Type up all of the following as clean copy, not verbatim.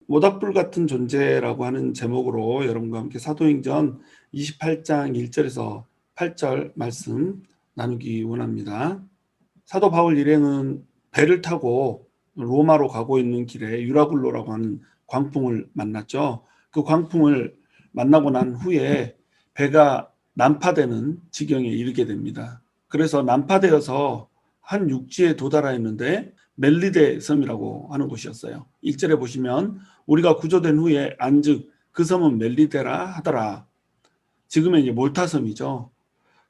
모닥불 같은 존재라고 하는 제목으로 여러분과 함께 사도행전 28장 1절에서 8절 말씀 나누기 원합니다. 사도 바울 일행은 배를 타고 로마로 가고 있는 길에 유라굴로라고 하는 광풍을 만났죠. 그 광풍을 만나고 난 후에 배가 난파되는 지경에 이르게 됩니다. 그래서 난파되어서 한 육지에 도달하였는데 멜리데 섬이라고 하는 곳이었어요. 1절에 보시면 우리가 구조된 후에 안즉 그 섬은 멜리데라 하더라. 지금의 이제 몰타 섬이죠.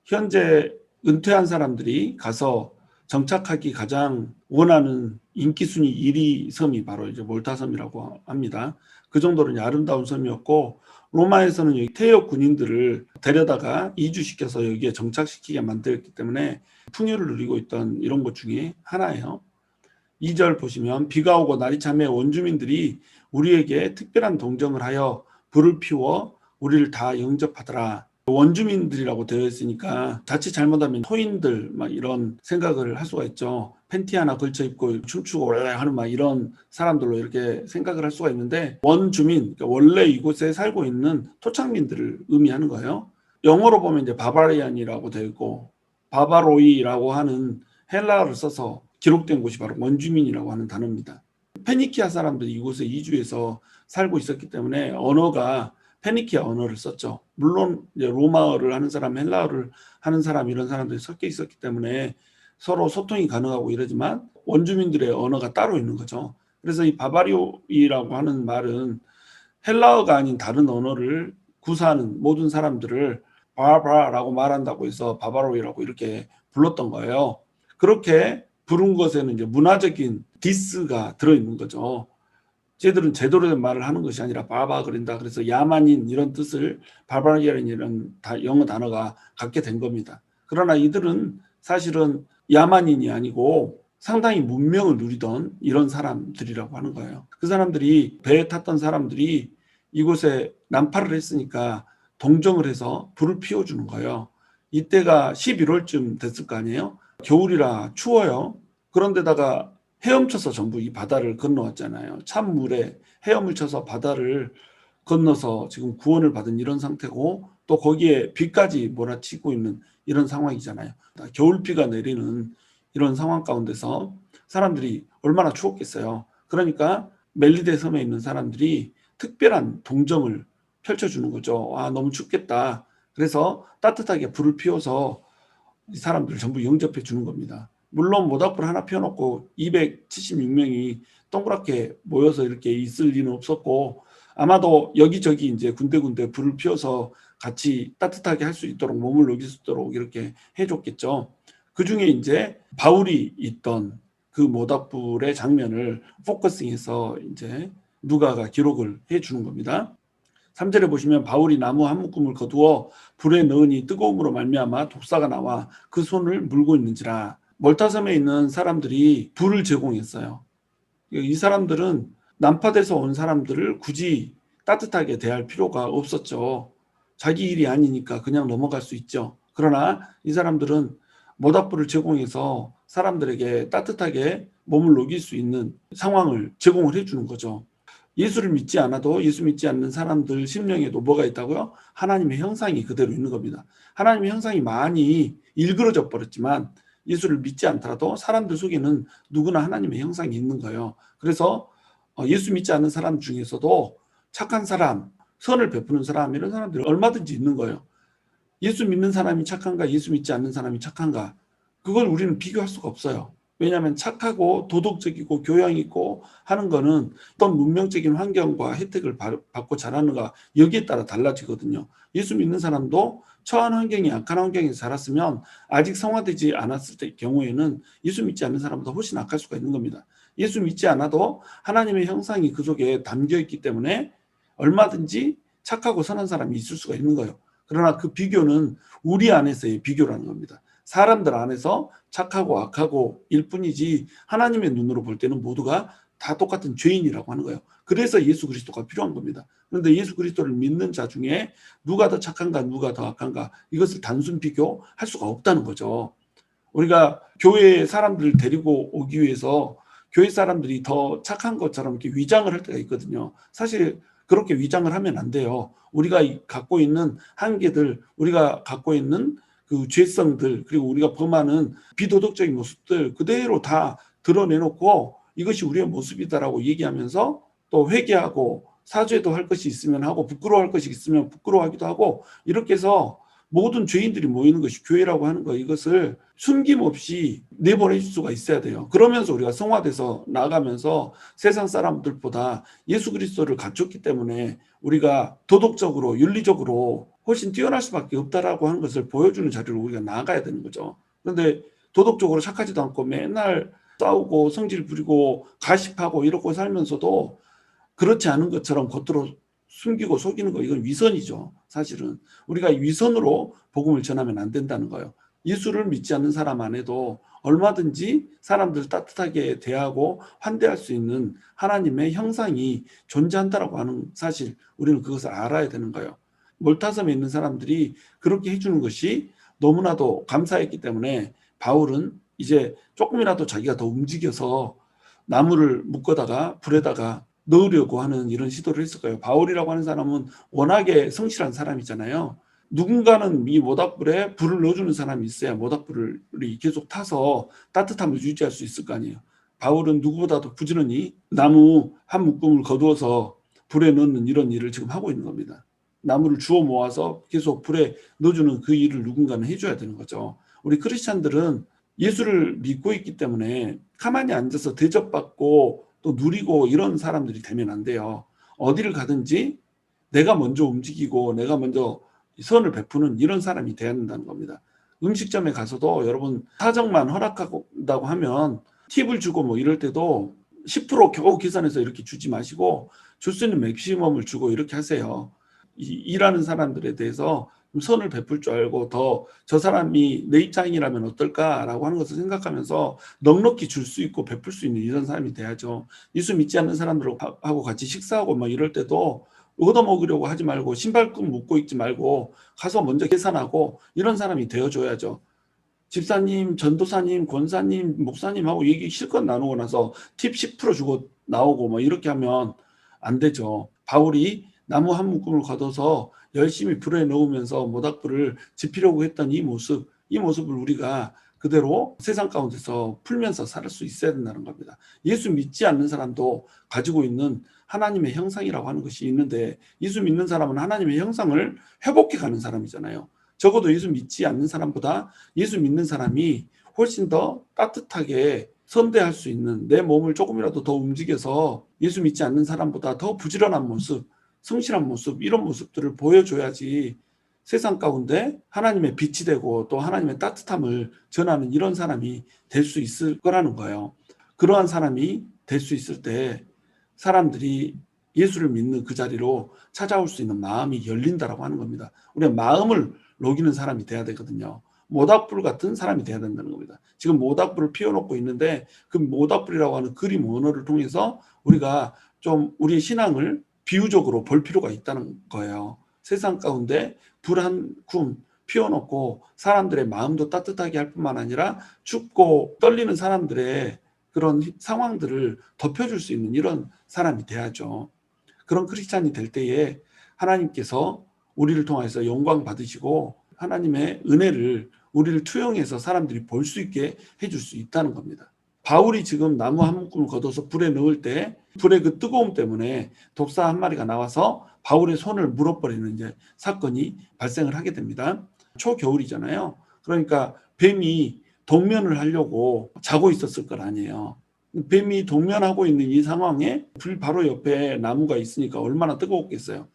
현재 은퇴한 사람들이 가서 정착하기 가장 원하는 인기 순위 1위 섬이 바로 이제 몰타 섬이라고 합니다. 그 정도로 아름다운 섬이었고 로마에서는 여기 퇴역 군인들을 데려다가 이주시켜서 여기에 정착시키게 만들었기 때문에 풍요를 누리고 있던 이런 것 중에 하나예요. 2절 보시면 비가 오고 날이 참에 원주민들이 우리에게 특별한 동정을 하여 불을 피워 우리를 다 영접하더라. 원주민들이라고 되어 있으니까 자칫 잘못하면 토인들 막 이런 생각을 할 수가 있죠. 팬티 하나 걸쳐 입고 춤추고 올라 하는 막 이런 사람들로 이렇게 생각을 할 수가 있는데 원주민, 그러니까 원래 이곳에 살고 있는 토착민들을 의미하는 거예요. 영어로 보면 이제 바바리안이라고 되어 있고 바바로이라고 하는 헬라어를 써서 기록된 곳이 바로 원주민이라고 하는 단어입니다. 페니키아 사람들이 이곳에 이주해서 살고 있었기 때문에 언어가 페니키아 언어를 썼죠. 물론 이제 로마어를 하는 사람, 헬라어를 하는 사람 이런 사람들이 섞여 있었기 때문에 서로 소통이 가능하고 이러지만 원주민들의 언어가 따로 있는 거죠. 그래서 이 바바리오이라고 하는 말은 헬라어가 아닌 다른 언어를 구사하는 모든 사람들을 바바라고 말한다고 해서 바바로이라고 이렇게 불렀던 거예요. 그렇게 부른 것에는 이제 문화적인 디스가 들어있는 거죠. 쟤들은 제대로 된 말을 하는 것이 아니라 바바 그린다. 그래서 야만인 이런 뜻을 바바리아는 이런 영어 단어가 갖게 된 겁니다. 그러나 이들은 사실은 야만인이 아니고 상당히 문명을 누리던 이런 사람들이라고 하는 거예요. 그 사람들이 배에 탔던 사람들이 이곳에 난파를 했으니까 동정을 해서 불을 피워주는 거예요. 이때가 11월쯤 됐을 거 아니에요. 겨울이라 추워요. 그런데다가 헤엄쳐서 전부 이 바다를 건너왔잖아요. 찬물에 헤엄을 쳐서 바다를 건너서 지금 구원을 받은 이런 상태고 또 거기에 비까지 몰아치고 있는 이런 상황이잖아요. 겨울비가 내리는 이런 상황 가운데서 사람들이 얼마나 추웠겠어요. 그러니까 멜리데 섬에 있는 사람들이 특별한 동정을 펼쳐주는 거죠. 아, 너무 춥겠다. 그래서 따뜻하게 불을 피워서 이 사람들을 전부 영접해 주는 겁니다. 물론 모닥불 하나 펴놓고 276명이 동그랗게 모여서 이렇게 있을 리는 없었고 아마도 여기저기 이제 군데군데 불을 피워서 같이 따뜻하게 할 수 있도록 몸을 녹일 수 있도록 이렇게 해줬겠죠. 그 중에 이제 바울이 있던 그 모닥불의 장면을 포커싱해서 이제 누가가 기록을 해주는 겁니다. 3절에 보시면 바울이 나무 한 묶음을 거두어 불에 넣으니 뜨거움으로 말미암아 독사가 나와 그 손을 물고 있는지라. 몰타섬에 있는 사람들이 불을 제공했어요. 이 사람들은 난파돼서 온 사람들을 굳이 따뜻하게 대할 필요가 없었죠. 자기 일이 아니니까 그냥 넘어갈 수 있죠. 그러나 이 사람들은 모닥불을 제공해서 사람들에게 따뜻하게 몸을 녹일 수 있는 상황을 제공을 해주는 거죠. 예수를 믿지 않아도 예수 믿지 않는 사람들 심령에도 뭐가 있다고요? 하나님의 형상이 그대로 있는 겁니다. 하나님의 형상이 많이 일그러져 버렸지만 예수를 믿지 않더라도 사람들 속에는 누구나 하나님의 형상이 있는 거예요. 그래서 예수 믿지 않는 사람 중에서도 착한 사람, 선을 베푸는 사람 이런 사람들이 얼마든지 있는 거예요. 예수 믿는 사람이 착한가 예수 믿지 않는 사람이 착한가 그걸 우리는 비교할 수가 없어요. 왜냐하면 착하고 도덕적이고 교양 있고 하는 거는 어떤 문명적인 환경과 혜택을 받고 자라는가 여기에 따라 달라지거든요. 예수 믿는 사람도 처한 환경이 악한 환경에서 자랐으면 아직 성화되지 않았을 때 경우에는 예수 믿지 않는 사람보다 훨씬 악할 수가 있는 겁니다. 예수 믿지 않아도 하나님의 형상이 그 속에 담겨 있기 때문에 얼마든지 착하고 선한 사람이 있을 수가 있는 거예요. 그러나 그 비교는 우리 안에서의 비교라는 겁니다. 사람들 안에서 착하고 악하고 일 뿐이지 하나님의 눈으로 볼 때는 모두가 다 똑같은 죄인이라고 하는 거예요. 그래서 예수 그리스도가 필요한 겁니다. 그런데 예수 그리스도를 믿는 자 중에 누가 더 착한가 누가 더 악한가 이것을 단순 비교할 수가 없다는 거죠. 우리가 교회에 사람들을 데리고 오기 위해서 교회 사람들이 더 착한 것처럼 이렇게 위장을 할 때가 있거든요. 사실 그렇게 위장을 하면 안 돼요. 우리가 갖고 있는 한계들, 우리가 갖고 있는 그 죄성들, 그리고 우리가 범하는 비도덕적인 모습들 그대로 다 드러내놓고 이것이 우리의 모습이다라고 얘기하면서 또 회개하고 사죄도 할 것이 있으면 하고 부끄러워할 것이 있으면 부끄러워하기도 하고 이렇게 해서 모든 죄인들이 모이는 것이 교회라고 하는 거, 이것을 숨김없이 내보낼 수가 있어야 돼요. 그러면서 우리가 성화돼서 나아가면서 세상 사람들보다 예수 그리스도를 갖췄기 때문에 우리가 도덕적으로 윤리적으로 훨씬 뛰어날 수밖에 없다라고 하는 것을 보여주는 자리로 우리가 나아가야 되는 거죠. 그런데 도덕적으로 착하지도 않고 맨날 싸우고 성질 부리고 가십하고 이러고 살면서도 그렇지 않은 것처럼 겉으로 숨기고 속이는 거, 이건 위선이죠. 사실은 우리가 위선으로 복음을 전하면 안 된다는 거예요. 예수를 믿지 않는 사람 안에도 얼마든지 사람들 따뜻하게 대하고 환대할 수 있는 하나님의 형상이 존재한다라고 하는 사실, 우리는 그것을 알아야 되는 거예요. 몰타섬에 있는 사람들이 그렇게 해주는 것이 너무나도 감사했기 때문에 바울은 이제 조금이라도 자기가 더 움직여서 나무를 묶어다가 불에다가 넣으려고 하는 이런 시도를 했을 거예요. 바울이라고 하는 사람은 워낙에 성실한 사람이잖아요. 누군가는 이 모닥불에 불을 넣어주는 사람이 있어야 모닥불이 계속 타서 따뜻함을 유지할 수 있을 거 아니에요. 바울은 누구보다도 부지런히 나무 한 묶음을 거두어서 불에 넣는 이런 일을 지금 하고 있는 겁니다. 나무를 주워 모아서 계속 불에 넣어주는 그 일을 누군가는 해줘야 되는 거죠. 우리 크리스찬들은 예수를 믿고 있기 때문에 가만히 앉아서 대접받고 또 누리고 이런 사람들이 되면 안 돼요. 어디를 가든지 내가 먼저 움직이고 내가 먼저 선을 베푸는 이런 사람이 돼야 된다는 겁니다. 음식점에 가서도 여러분 사정만 허락한다고 하면 팁을 주고 뭐 이럴 때도 10% 겨우 계산해서 이렇게 주지 마시고 줄 수 있는 맥시멈을 주고 이렇게 하세요. 일하는 사람들에 대해서 선을 베풀 줄 알고 더 저 사람이 내 입장이라면 어떨까라고 하는 것을 생각하면서 넉넉히 줄 수 있고 베풀 수 있는 이런 사람이 돼야죠. 예수 믿지 않는 사람들하고 같이 식사하고 막 이럴 때도 얻어먹으려고 하지 말고 신발끈 묶고 있지 말고 가서 먼저 계산하고 이런 사람이 되어줘야죠. 집사님, 전도사님, 권사님, 목사님하고 얘기 실컷 나누고 나서 팁 10% 주고 나오고 뭐 이렇게 하면 안 되죠. 바울이 나무 한 묶음을 걷어서 열심히 불에 넣으면서 모닥불을 지피려고 했던 이 모습을 우리가 그대로 세상 가운데서 풀면서 살 수 있어야 된다는 겁니다. 예수 믿지 않는 사람도 가지고 있는 하나님의 형상이라고 하는 것이 있는데, 예수 믿는 사람은 하나님의 형상을 회복해 가는 사람이잖아요. 적어도 예수 믿지 않는 사람보다 예수 믿는 사람이 훨씬 더 따뜻하게 선대할 수 있는, 내 몸을 조금이라도 더 움직여서 예수 믿지 않는 사람보다 더 부지런한 모습, 성실한 모습, 이런 모습들을 보여줘야지 세상 가운데 하나님의 빛이 되고 또 하나님의 따뜻함을 전하는 이런 사람이 될 수 있을 거라는 거예요. 그러한 사람이 될 수 있을 때 사람들이 예수를 믿는 그 자리로 찾아올 수 있는 마음이 열린다라고 하는 겁니다. 우리가 마음을 녹이는 사람이 돼야 되거든요. 모닥불 같은 사람이 돼야 된다는 겁니다. 지금 모닥불을 피워놓고 있는데 그 모닥불이라고 하는 그림 언어를 통해서 우리가 좀 우리의 신앙을 비유적으로 볼 필요가 있다는 거예요. 세상 가운데 불 한 줌 피워놓고 사람들의 마음도 따뜻하게 할 뿐만 아니라 춥고 떨리는 사람들의 그런 상황들을 덮여줄 수 있는 이런 사람이 돼야죠. 그런 크리스찬이 될 때에 하나님께서 우리를 통해서 영광 받으시고 하나님의 은혜를 우리를 투영해서 사람들이 볼 수 있게 해줄 수 있다는 겁니다. 바울이 지금 나무 한 묶음을 걷어서 불에 넣을 때 불의 그 뜨거움 때문에 독사 한 마리가 나와서 바울의 손을 물어버리는 이제 사건이 발생을 하게 됩니다. 초겨울이잖아요. 그러니까 뱀이 동면을 하려고 자고 있었을 것 아니에요. 뱀이 동면하고 있는 이 상황에 불 바로 옆에 나무가 있으니까 얼마나 뜨거웠겠어요.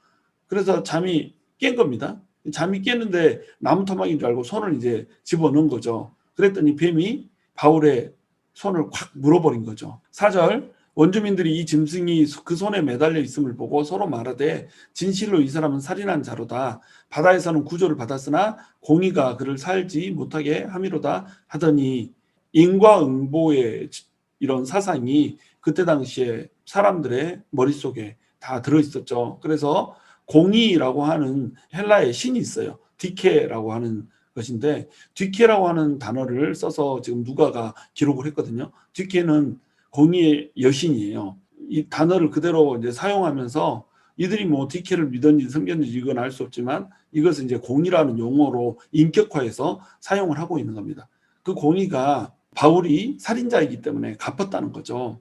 그래서 잠이 깬 겁니다. 잠이 깼는데 나무 토막인 줄 알고 손을 이제 집어넣은 거죠. 그랬더니 뱀이 바울의 손을 콱 물어버린 거죠. 4절, 원주민들이 이 짐승이 그 손에 매달려 있음을 보고 서로 말하되 진실로 이 사람은 살인한 자로다. 바다에서는 구조를 받았으나 공의가 그를 살지 못하게 함이로다 하더니, 인과응보의 이런 사상이 그때 당시에 사람들의 머릿속에 다 들어있었죠. 그래서 공의라고 하는 헬라의 신이 있어요. 디케라고 하는 것인데, 디케라고 하는 단어를 써서 지금 누가가 기록을 했거든요. 디케는 공의의 여신이에요. 이 단어를 그대로 이제 사용하면서 이들이 뭐 디케를 믿었는지 섬겼는지 이건 알 수 없지만 이것은 이제 공의라는 용어로 인격화해서 사용을 하고 있는 겁니다. 그 공의가 바울이 살인자이기 때문에 갚았다는 거죠.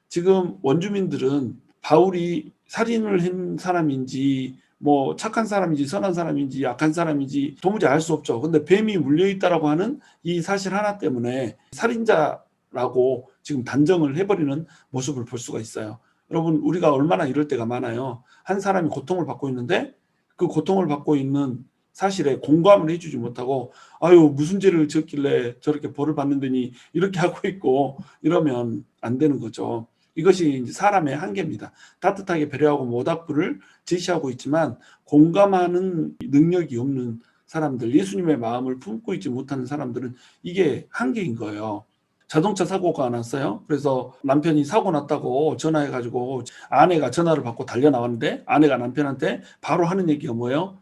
지금 원주민들은 바울이 살인을 한 사람인지 뭐 착한 사람인지 선한 사람인지 약한 사람인지 도무지 알 수 없죠. 근데 뱀이 물려있다라고 하는 이 사실 하나 때문에 살인자라고 지금 단정을 해버리는 모습을 볼 수가 있어요. 여러분, 우리가 얼마나 이럴 때가 많아요. 한 사람이 고통을 받고 있는데 그 고통을 받고 있는 사실에 공감을 해주지 못하고 아유 무슨 죄를 지었길래 저렇게 벌을 받는다니 이렇게 하고 있고 이러면 안 되는 거죠. 이것이 이제 사람의 한계입니다. 따뜻하게 배려하고 모닥불을 제시하고 있지만 공감하는 능력이 없는 사람들, 예수님의 마음을 품고 있지 못하는 사람들은 이게 한계인 거예요. 자동차 사고가 났어요. 그래서 남편이 사고 났다고 전화해가지고 아내가 전화를 받고 달려 나왔는데 아내가 남편한테 바로 하는 얘기가 뭐예요?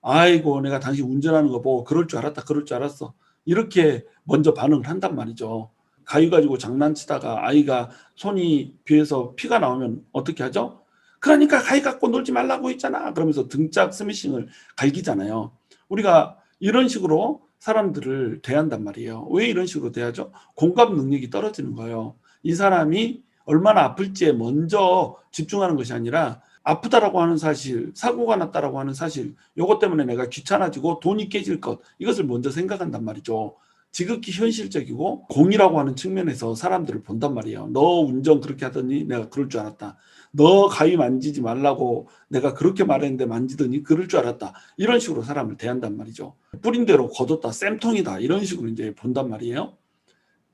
아이고 내가 당신 운전하는 거 보고 그럴 줄 알았다 그럴 줄 알았어 이렇게 먼저 반응을 한단 말이죠. 가위 가지고 장난치다가 아이가 손이 비에서 피가 나오면 어떻게 하죠? 그러니까 가위 갖고 놀지 말라고 했잖아 그러면서 등짝 스매싱을 갈기잖아요. 우리가 이런 식으로 사람들을 대한단 말이에요. 왜 이런 식으로 대하죠? 공감 능력이 떨어지는 거예요. 이 사람이 얼마나 아플지에 먼저 집중하는 것이 아니라 아프다라고 하는 사실, 사고가 났다라고 하는 사실, 이것 때문에 내가 귀찮아지고 돈이 깨질 것, 이것을 먼저 생각한단 말이죠. 지극히 현실적이고 공이라고 하는 측면에서 사람들을 본단 말이에요. 너 운전 그렇게 하더니 내가 그럴 줄 알았다. 너 가위 만지지 말라고 내가 그렇게 말했는데 만지더니 그럴 줄 알았다. 이런 식으로 사람을 대한단 말이죠. 뿌린 대로 거뒀다, 쌤통이다. 이런 식으로 이제 본단 말이에요.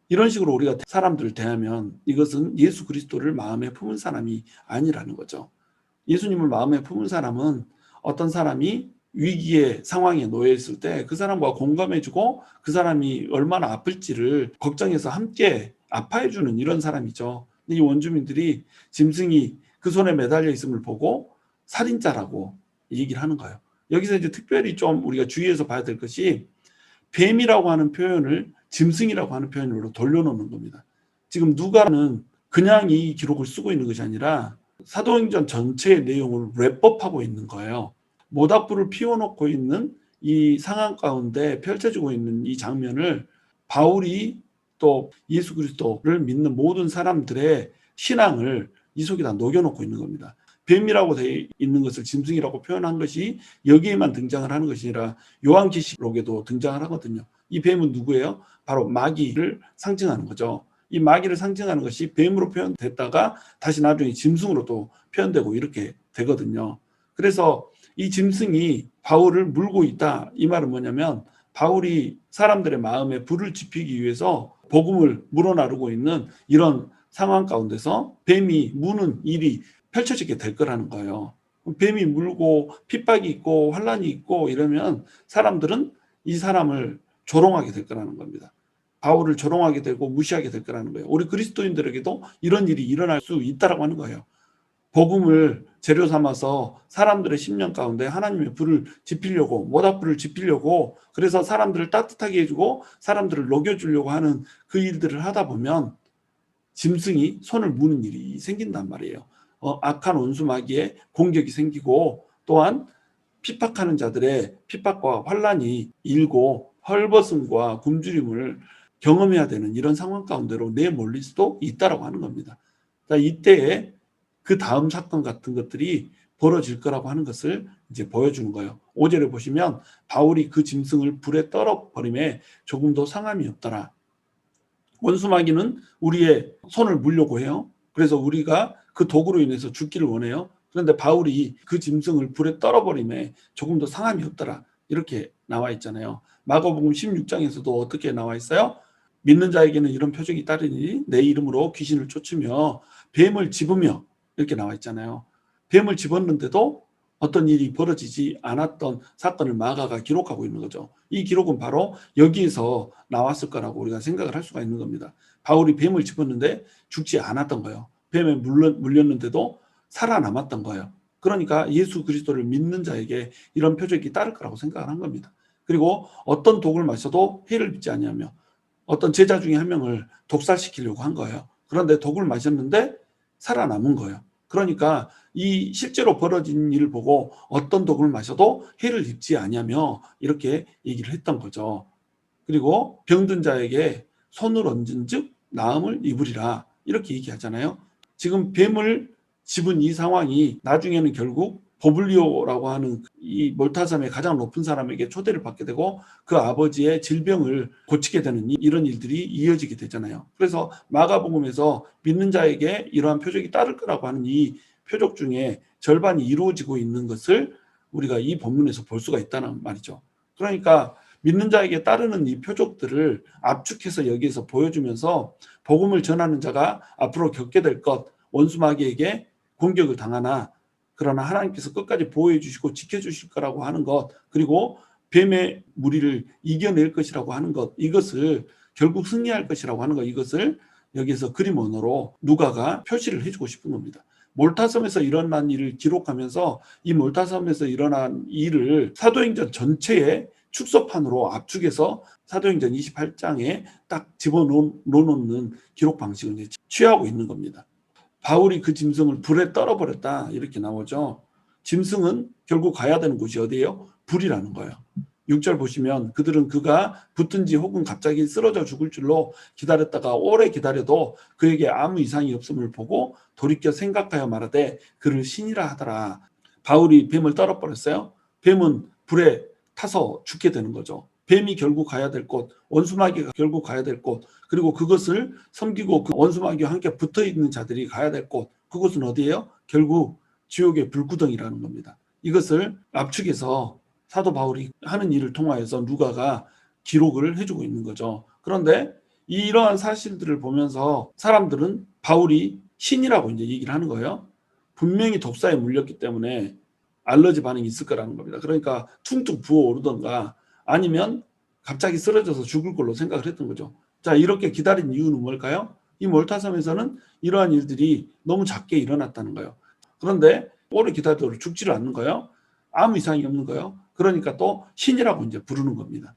이런 식으로 우리가 사람들을 대하면 이것은 예수 그리스도를 마음에 품은 사람이 아니라는 거죠. 예수님을 마음에 품은 사람은 어떤 사람이 위기의 상황에 놓여 있을 때 그 사람과 공감해주고 그 사람이 얼마나 아플지를 걱정해서 함께 아파해주는 이런 사람이죠. 이 원주민들이 짐승이 그 손에 매달려 있음을 보고 살인자라고 얘기를 하는 거예요. 여기서 이제 특별히 좀 우리가 주의해서 봐야 될 것이 뱀이라고 하는 표현을 짐승이라고 하는 표현으로 돌려놓는 겁니다. 지금 누가는 그냥 이 기록을 쓰고 있는 것이 아니라 사도행전 전체의 내용을 랩업하고 있는 거예요. 모닥불을 피워놓고 있는 이 상황 가운데 펼쳐지고 있는 이 장면을 바울이 또 예수 그리스도를 믿는 모든 사람들의 신앙을 이 속에다 녹여놓고 있는 겁니다. 뱀이라고 되어 있는 것을 짐승이라고 표현한 것이 여기에만 등장을 하는 것이 아니라 요한계시록에도 등장을 하거든요. 이 뱀은 누구예요? 바로 마귀를 상징하는 거죠. 이 마귀를 상징하는 것이 뱀으로 표현됐다가 다시 나중에 짐승으로 또 표현되고 이렇게 되거든요. 그래서 이 짐승이 바울을 물고 있다. 이 말은 뭐냐면 바울이 사람들의 마음에 불을 지피기 위해서 복음을 물어나르고 있는 이런 상황 가운데서 뱀이 무는 일이 펼쳐지게 될 거라는 거예요. 뱀이 물고 핍박이 있고 환란이 있고 이러면 사람들은 이 사람을 조롱하게 될 거라는 겁니다. 바울을 조롱하게 되고 무시하게 될 거라는 거예요. 우리 그리스도인들에게도 이런 일이 일어날 수 있다라고 하는 거예요. 복음을 재료 삼아서 사람들의 심령 가운데 하나님의 불을 지피려고 모닥불을 지피려고 그래서 사람들을 따뜻하게 해주고 사람들을 녹여주려고 하는 그 일들을 하다 보면 짐승이 손을 무는 일이 생긴단 말이에요. 악한 원수 마귀의 공격이 생기고 또한 핍박하는 자들의 핍박과 환란이 일고 헐벗음과 굶주림을 경험해야 되는 이런 상황 가운데로 내몰릴 수도 있다라고 하는 겁니다. 이때에 그 다음 사건 같은 것들이 벌어질 거라고 하는 것을 이제 보여주는 거예요. 5절에 보시면 바울이 그 짐승을 불에 떨어버림에 조금도 상함이 없더라. 원수마귀는 우리의 손을 물려고 해요. 그래서 우리가 그 도구로 인해서 죽기를 원해요. 그런데 바울이 그 짐승을 불에 떨어버림에 조금도 상함이 없더라. 이렇게 나와 있잖아요. 마가복음 16장에서도 어떻게 나와 있어요? 믿는 자에게는 이런 표적이 따르니 내 이름으로 귀신을 쫓으며 뱀을 집으며 이렇게 나와 있잖아요. 뱀을 집었는데도 어떤 일이 벌어지지 않았던 사건을 마가가 기록하고 있는 거죠. 이 기록은 바로 여기에서 나왔을 거라고 우리가 생각을 할 수가 있는 겁니다. 바울이 뱀을 집었는데 죽지 않았던 거예요. 뱀에 물렸는데도 살아남았던 거예요. 그러니까 예수 그리스도를 믿는 자에게 이런 표적이 따를 거라고 생각을 한 겁니다. 그리고 어떤 독을 마셔도 해를 빚지 아니하며 어떤 제자 중에 한 명을 독살시키려고 한 거예요. 그런데 독을 마셨는데 살아남은 거예요. 그러니까 이 실제로 벌어진 일을 보고 어떤 독을 마셔도 해를 입지 아니하며 이렇게 얘기를 했던 거죠. 그리고 병든 자에게 손을 얹은 즉 나음을 입으리라 이렇게 얘기하잖아요. 지금 뱀을 집은 이 상황이 나중에는 결국 보블리오라고 하는 이 몰타섬의 가장 높은 사람에게 초대를 받게 되고 그 아버지의 질병을 고치게 되는 이런 일들이 이어지게 되잖아요. 그래서 마가복음에서 믿는 자에게 이러한 표적이 따를 거라고 하는 이 표적 중에 절반이 이루어지고 있는 것을 우리가 이 본문에서 볼 수가 있다는 말이죠. 그러니까 믿는 자에게 따르는 이 표적들을 압축해서 여기에서 보여주면서 복음을 전하는 자가 앞으로 겪게 될 것, 원수 마귀에게 공격을 당하나 그러나 하나님께서 끝까지 보호해 주시고 지켜주실 거라고 하는 것, 그리고 뱀의 무리를 이겨낼 것이라고 하는 것, 이것을 결국 승리할 것이라고 하는 것, 이것을 여기에서 그림 언어로 누가가 표시를 해주고 싶은 겁니다. 몰타섬에서 일어난 일을 기록하면서 이 몰타섬에서 일어난 일을 사도행전 전체에 축소판으로 압축해서 사도행전 28장에 딱 집어넣는 기록 방식을 이제 취하고 있는 겁니다. 바울이 그 짐승을 불에 떨어버렸다 이렇게 나오죠. 짐승은 결국 가야 되는 곳이 어디예요? 불이라는 거예요. 6절 보시면 그들은 그가 붙든지 혹은 갑자기 쓰러져 죽을 줄로 기다렸다가 오래 기다려도 그에게 아무 이상이 없음을 보고 돌이켜 생각하여 말하되 그를 신이라 하더라. 바울이 뱀을 떨어버렸어요. 뱀은 불에 타서 죽게 되는 거죠. 뱀이 결국 가야 될 곳, 원수마귀가 결국 가야 될 곳, 그리고 그것을 섬기고 그 원수마귀와 함께 붙어있는 자들이 가야 될 곳, 그곳은 어디예요? 결국 지옥의 불구덩이라는 겁니다. 이것을 압축해서 사도 바울이 하는 일을 통하여서 누가가 기록을 해주고 있는 거죠. 그런데 이러한 사실들을 보면서 사람들은 바울이 신이라고 이제 얘기를 하는 거예요. 분명히 독사에 물렸기 때문에 알러지 반응이 있을 거라는 겁니다. 그러니까 퉁퉁 부어오르던가 아니면 갑자기 쓰러져서 죽을 걸로 생각을 했던 거죠. 자, 이렇게 기다린 이유는 뭘까요? 이 몰타섬에서는 이러한 일들이 너무 작게 일어났다는 거예요. 그런데 오래 기다려도 죽지를 않는 거예요. 아무 이상이 없는 거예요. 그러니까 또 신이라고 이제 부르는 겁니다.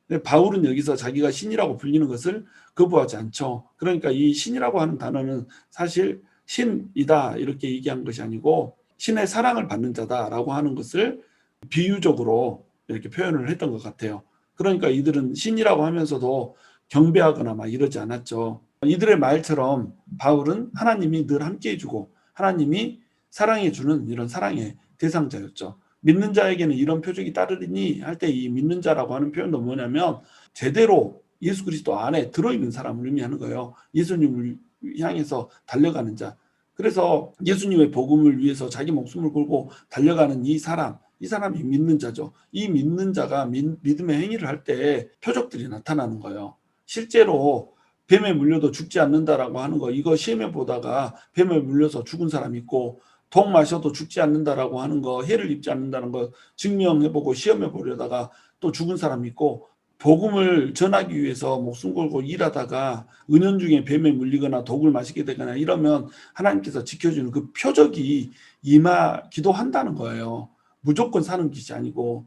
근데 바울은 여기서 자기가 신이라고 불리는 것을 거부하지 않죠. 그러니까 이 신이라고 하는 단어는 사실 신이다 이렇게 얘기한 것이 아니고 신의 사랑을 받는 자다라고 하는 것을 비유적으로 이렇게 표현을 했던 것 같아요. 그러니까 이들은 신이라고 하면서도 경배하거나 막 이러지 않았죠. 이들의 말처럼 바울은 하나님이 늘 함께 해주고 하나님이 사랑해주는 이런 사랑의 대상자였죠. 믿는 자에게는 이런 표적이 따르리니 할 때 이 믿는 자라고 하는 표현도 뭐냐면 제대로 예수 그리스도 안에 들어있는 사람을 의미하는 거예요. 예수님을 향해서 달려가는 자. 그래서 예수님의 복음을 위해서 자기 목숨을 걸고 달려가는 이 사람이 믿는 자죠. 이 믿는 자가 믿음의 행위를 할 때 표적들이 나타나는 거예요. 실제로 뱀에 물려도 죽지 않는다라고 하는 거, 이거 시험해 보다가 뱀에 물려서 죽은 사람이 있고 독 마셔도 죽지 않는다라고 하는 거, 해를 입지 않는다는 거 증명해보고 시험해보려다가 또 죽은 사람이 있고, 복음을 전하기 위해서 목숨 걸고 일하다가 은연중에 뱀에 물리거나 독을 마시게 되거나 이러면 하나님께서 지켜주는 그 표적이 임하기도 한다는 거예요. 무조건 사는 것이 아니고.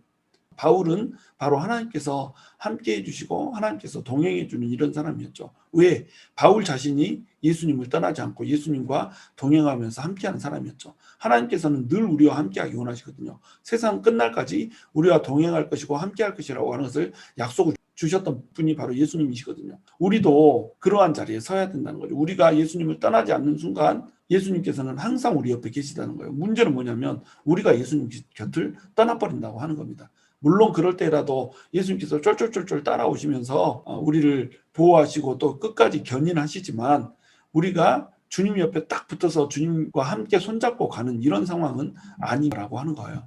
바울은 바로 하나님께서 함께 해주시고 하나님께서 동행해주는 이런 사람이었죠. 왜? 바울 자신이 예수님을 떠나지 않고 예수님과 동행하면서 함께하는 사람이었죠. 하나님께서는 늘 우리와 함께하기 원하시거든요. 세상 끝날까지 우리와 동행할 것이고 함께할 것이라고 하는 것을 약속을 주셨던 분이 바로 예수님이시거든요. 우리도 그러한 자리에 서야 된다는 거죠. 우리가 예수님을 떠나지 않는 순간 예수님께서는 항상 우리 옆에 계시다는 거예요. 문제는 뭐냐면 우리가 예수님 곁을 떠나버린다고 하는 겁니다. 물론 그럴 때라도 예수님께서 쫄쫄쫄쫄 따라오시면서 우리를 보호하시고 또 끝까지 견인하시지만 우리가 주님 옆에 딱 붙어서 주님과 함께 손잡고 가는 이런 상황은 아니라고 하는 거예요.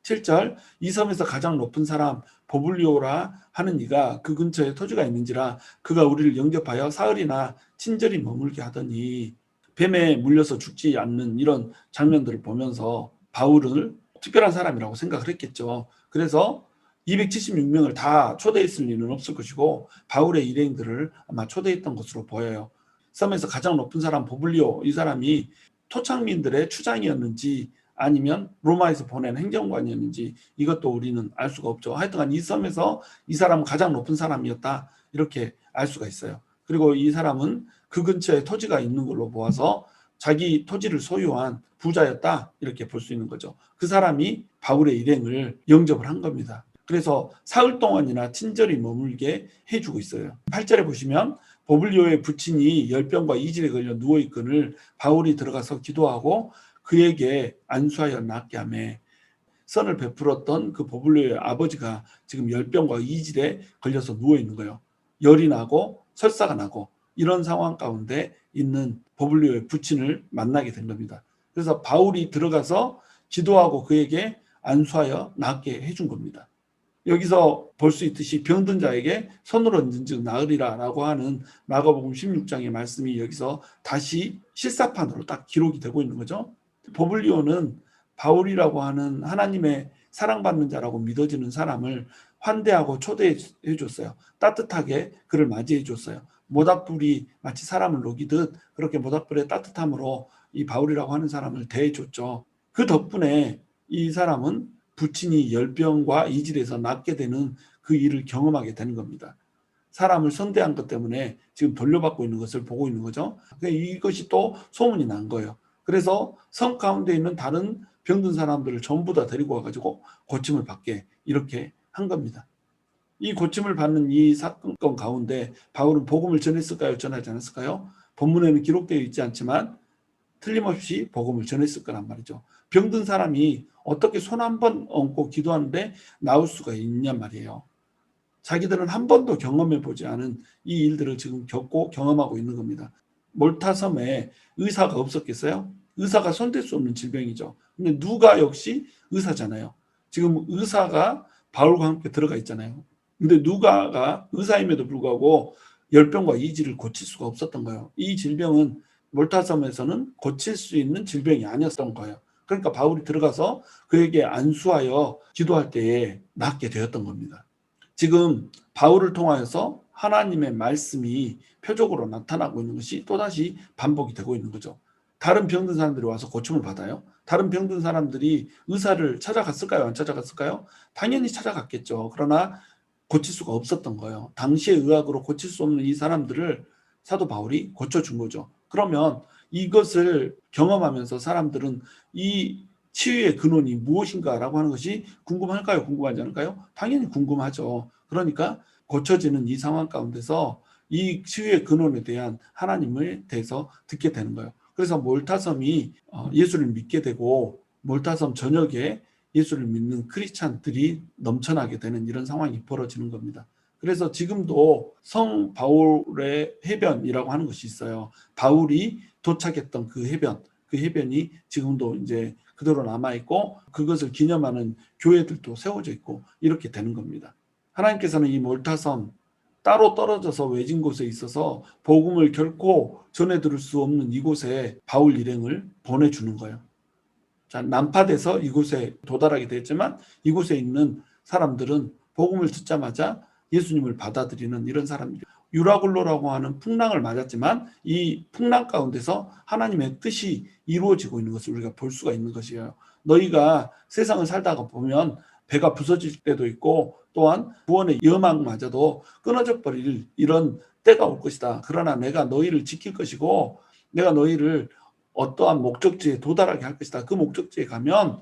7절 이 섬에서 가장 높은 사람 보블리오라 하는 이가 그 근처에 토지가 있는지라 그가 우리를 영접하여 사흘이나 친절히 머물게 하더니 뱀에 물려서 죽지 않는 이런 장면들을 보면서 바울을 특별한 사람이라고 생각을 했겠죠. 그래서 276명을 다 초대했을 리는 없을 것이고 바울의 일행들을 아마 초대했던 것으로 보여요. 섬에서 가장 높은 사람 보블리오, 이 사람이 토착민들의 추장이었는지 아니면 로마에서 보낸 행정관이었는지 이것도 우리는 알 수가 없죠. 하여튼간 이 섬에서 이 사람은 가장 높은 사람이었다 이렇게 알 수가 있어요. 그리고 이 사람은 그 근처에 토지가 있는 걸로 보아서 자기 토지를 소유한 부자였다 이렇게 볼 수 있는 거죠. 그 사람이 바울의 일행을 영접을 한 겁니다. 그래서 사흘 동안이나 친절히 머물게 해주고 있어요. 8절에 보시면 보블리오의 부친이 열병과 이질에 걸려 누워있거늘 바울이 들어가서 기도하고 그에게 안수하여 낫게 하며, 선을 베풀었던 그 보블리오의 아버지가 지금 열병과 이질에 걸려서 누워있는 거예요. 열이 나고 설사가 나고 이런 상황 가운데 있는 보블리오의 부친을 만나게 된 겁니다. 그래서 바울이 들어가서 기도하고 그에게 안수하여 낫게 해준 겁니다. 여기서 볼 수 있듯이 병든 자에게 손을 얹은 즉 나으리라 라고 하는 마가복음 16장의 말씀이 여기서 다시 실사판으로 딱 기록이 되고 있는 거죠. 보블리오는 바울이라고 하는 하나님의 사랑받는 자라고 믿어지는 사람을 환대하고 초대해 줬어요. 따뜻하게 그를 맞이해 줬어요. 모닥불이 마치 사람을 녹이듯 그렇게 모닥불의 따뜻함으로 이 바울이라고 하는 사람을 대해 줬죠. 그 덕분에 이 사람은 부친이 열병과 이질에서 낫게 되는 그 일을 경험하게 되는 겁니다. 사람을 선대한 것 때문에 지금 돌려받고 있는 것을 보고 있는 거죠. 이것이 또 소문이 난 거예요. 그래서 성 가운데 있는 다른 병든 사람들을 전부 다 데리고 와가지고 고침을 받게 이렇게 한 겁니다. 이 고침을 받는 이 사건 가운데 바울은 복음을 전했을까요? 전하지 않았을까요? 본문에는 기록되어 있지 않지만 틀림없이 복음을 전했을 거란 말이죠. 병든 사람이 어떻게 손 한 번 얹고 기도하는데 나올 수가 있냔 말이에요. 자기들은 한 번도 경험해 보지 않은 이 일들을 지금 겪고 경험하고 있는 겁니다. 몰타섬에 의사가 없었겠어요? 의사가 손댈 수 없는 질병이죠. 근데 누가 역시 의사잖아요. 지금 의사가 바울과 함께 들어가 있잖아요. 근데 누가가 의사임에도 불구하고 열병과 이질을 고칠 수가 없었던 거예요. 이 질병은 몰타섬에서는 고칠 수 있는 질병이 아니었던 거예요. 그러니까 바울이 들어가서 그에게 안수하여 기도할 때에 낫게 되었던 겁니다. 지금 바울을 통하여서 하나님의 말씀이 표적으로 나타나고 있는 것이 또다시 반복이 되고 있는 거죠. 다른 병든 사람들이 와서 고침을 받아요. 다른 병든 사람들이 의사를 찾아갔을까요? 안 찾아갔을까요? 당연히 찾아갔겠죠. 그러나 고칠 수가 없었던 거예요. 당시의 의학으로 고칠 수 없는 이 사람들을 사도 바울이 고쳐준 거죠. 그러면 이것을 경험하면서 사람들은 이 치유의 근원이 무엇인가라고 하는 것이 궁금할까요? 궁금하지 않을까요? 당연히 궁금하죠. 그러니까 고쳐지는 이 상황 가운데서 이 치유의 근원에 대한 하나님에 대해서 듣게 되는 거예요. 그래서 몰타섬이 예수를 믿게 되고 몰타섬 전역에 예수를 믿는 크리스찬들이 넘쳐나게 되는 이런 상황이 벌어지는 겁니다. 그래서 지금도 성 바울의 해변이라고 하는 것이 있어요. 바울이 도착했던 그 해변이 지금도 이제 그대로 남아있고 그것을 기념하는 교회들도 세워져 있고 이렇게 되는 겁니다. 하나님께서는 이 몰타섬 따로 떨어져서 외진 곳에 있어서 복음을 결코 전해 들을 수 없는 이곳에 바울 일행을 보내주는 거예요. 자, 난파돼서 이곳에 도달하게 됐지만 이곳에 있는 사람들은 복음을 듣자마자 예수님을 받아들이는 이런 사람들. 유라굴로라고 하는 풍랑을 맞았지만 이 풍랑 가운데서 하나님의 뜻이 이루어지고 있는 것을 우리가 볼 수가 있는 것이에요. 너희가 세상을 살다가 보면 배가 부서질 때도 있고 또한 구원의 여망마저도 끊어져 버릴 이런 때가 올 것이다. 그러나 내가 너희를 지킬 것이고 내가 너희를 어떠한 목적지에 도달하게 할 것이다. 그 목적지에 가면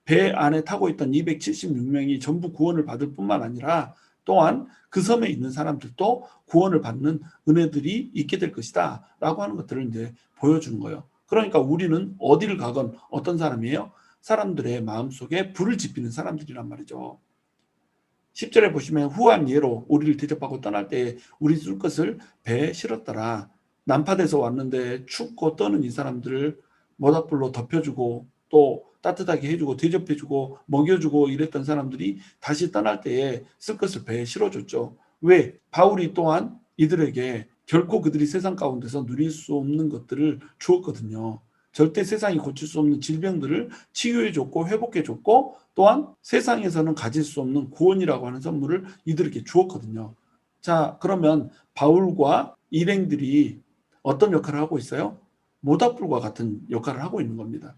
배 안에 타고 있던 276명이 전부 구원을 받을 뿐만 아니라 또한 그 섬에 있는 사람들도 구원을 받는 은혜들이 있게 될 것이다 라고 하는 것들을 이제 보여주는 거예요. 그러니까 우리는 어디를 가건 어떤 사람이에요? 사람들의 마음속에 불을 지피는 사람들이란 말이죠. 10절에 보시면 후한 예로 우리를 대접하고 떠날 때 우리 쓸 것을 배에 실었더라. 난파돼서 왔는데 춥고 떠는 이 사람들을 모닥불로 덮여주고 또 따뜻하게 해주고 대접해주고 먹여주고 이랬던 사람들이 다시 떠날 때에 쓸 것을 배에 실어줬죠. 왜? 바울이 또한 이들에게 결코 그들이 세상 가운데서 누릴 수 없는 것들을 주었거든요. 절대 세상이 고칠 수 없는 질병들을 치유해줬고 회복해줬고 또한 세상에서는 가질 수 없는 구원이라고 하는 선물을 이들에게 주었거든요. 자, 그러면 바울과 일행들이 어떤 역할을 하고 있어요? 모닥불과 같은 역할을 하고 있는 겁니다.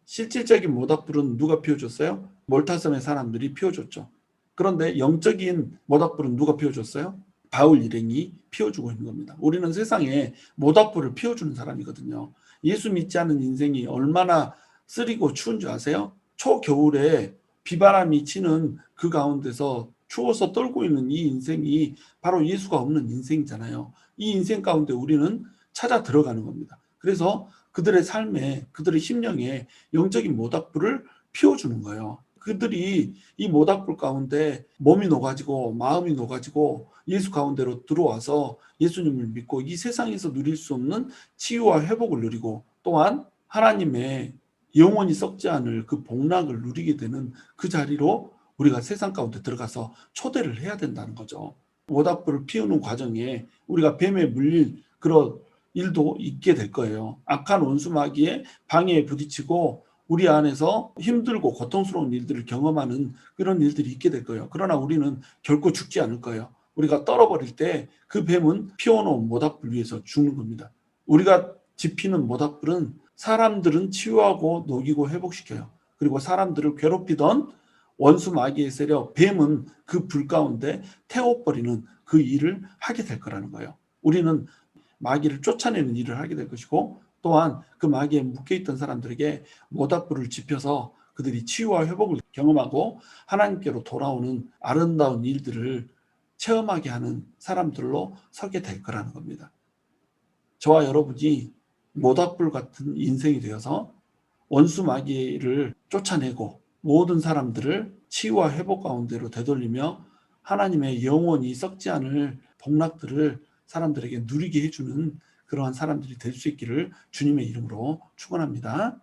실질적인 모닥불은 누가 피워줬어요? 몰타섬의 사람들이 피워줬죠. 그런데 영적인 모닥불은 누가 피워줬어요? 바울 일행이 피워주고 있는 겁니다. 우리는 세상에 모닥불을 피워주는 사람이거든요. 예수 믿지 않은 인생이 얼마나 쓰리고 추운 줄 아세요? 초겨울에 비바람이 치는 그 가운데서 추워서 떨고 있는 이 인생이 바로 예수가 없는 인생이잖아요. 이 인생 가운데 우리는 찾아 들어가는 겁니다. 그래서 그들의 삶에, 그들의 심령에 영적인 모닥불을 피워주는 거예요. 그들이 이 모닥불 가운데 몸이 녹아지고 마음이 녹아지고 예수 가운데로 들어와서 예수님을 믿고 이 세상에서 누릴 수 없는 치유와 회복을 누리고 또한 하나님의 영원히 썩지 않을 그 복락을 누리게 되는 그 자리로 우리가 세상 가운데 들어가서 초대를 해야 된다는 거죠. 모닥불을 피우는 과정에 우리가 뱀에 물릴 그런 일도 있게 될 거예요. 악한 원수 마귀의 방해에 부딪히고 우리 안에서 힘들고 고통스러운 일들을 경험하는 그런 일들이 있게 될 거예요. 그러나 우리는 결코 죽지 않을 거예요. 우리가 떨어버릴 때 그 뱀은 피워놓은 모닥불 위에서 죽는 겁니다. 우리가 지피는 모닥불은 사람들은 치유하고 녹이고 회복시켜요. 그리고 사람들을 괴롭히던 원수 마귀의 세력 뱀은 그 불 가운데 태워버리는 그 일을 하게 될 거라는 거예요. 우리는 마귀를 쫓아내는 일을 하게 될 것이고 또한 그 마귀에 묶여있던 사람들에게 모닥불을 지펴서 그들이 치유와 회복을 경험하고 하나님께로 돌아오는 아름다운 일들을 체험하게 하는 사람들로 서게 될 거라는 겁니다. 저와 여러분이 모닥불 같은 인생이 되어서 원수 마귀를 쫓아내고 모든 사람들을 치유와 회복 가운데로 되돌리며 하나님의 영원히 썩지 않을 복락들을 사람들에게 누리게 해주는 그러한 사람들이 될 수 있기를 주님의 이름으로 축원합니다.